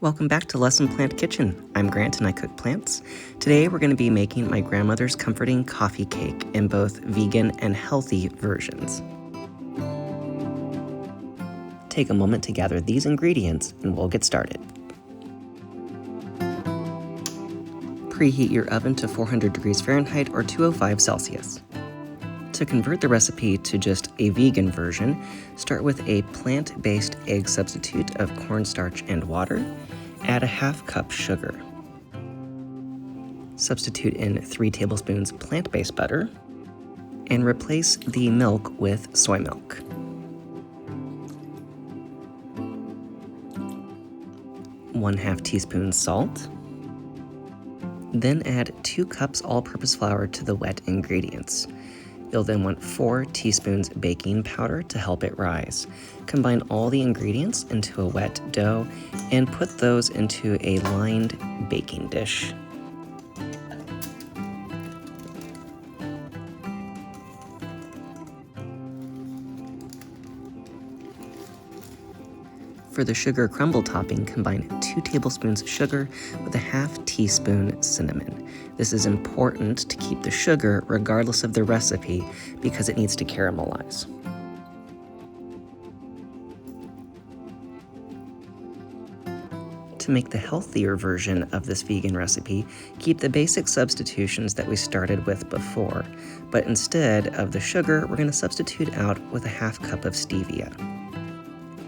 Welcome back to Lesson Plant Kitchen. I'm Grant and I cook plants. Today we're going to be making my grandmother's comforting coffee cake in both vegan and healthy versions. Take a moment to gather these ingredients and we'll get started. Preheat your oven to 400 degrees Fahrenheit or 205 Celsius. To convert the recipe to just a vegan version, start with a plant-based egg substitute of cornstarch and water. Add a ½ cup sugar. Substitute in 3 tablespoons plant-based butter and replace the milk with soy milk. ½ teaspoon salt. Then add 2 cups all-purpose flour to the wet ingredients. You'll then want 4 teaspoons baking powder to help it rise. Combine all the ingredients into a wet dough and put those into a lined baking dish. For the sugar crumble topping, combine 2 tablespoons sugar with a ½ teaspoon cinnamon. This is important to keep the sugar regardless of the recipe because it needs to caramelize. To make the healthier version of this vegan recipe, keep the basic substitutions that we started with before, but instead of the sugar, we're going to substitute out with a ½ cup of stevia.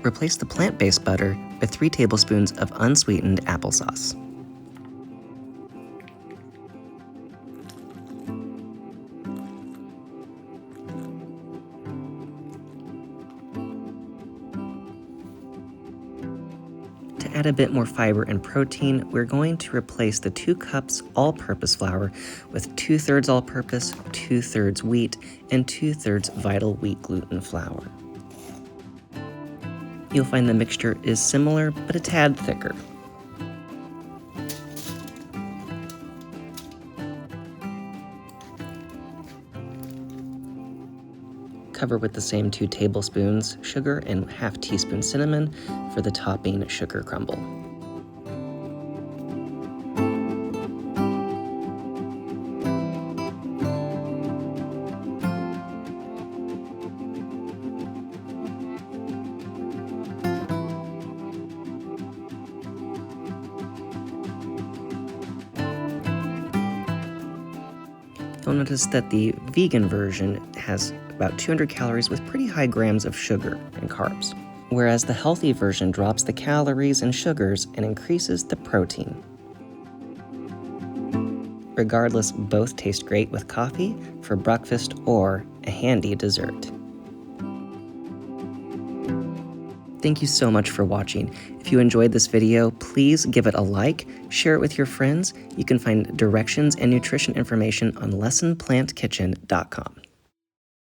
Replace the plant-based butter with 3 tablespoons of unsweetened applesauce. To add a bit more fiber and protein, we're going to replace the 2 cups all-purpose flour with 2/3 all-purpose, 2/3 wheat, and 2/3 vital wheat gluten flour. You'll find the mixture is similar, but a tad thicker. Cover with the same 2 tablespoons sugar and ½ teaspoon cinnamon for the topping sugar crumble. You'll notice that the vegan version has about 200 calories with pretty high grams of sugar and carbs, whereas the healthy version drops the calories and sugars and increases the protein. Regardless, both taste great with coffee, for breakfast, or a handy dessert. Thank you so much for watching. If you enjoyed this video, please give it a like, share it with your friends. You can find directions and nutrition information on lessonplantkitchen.com.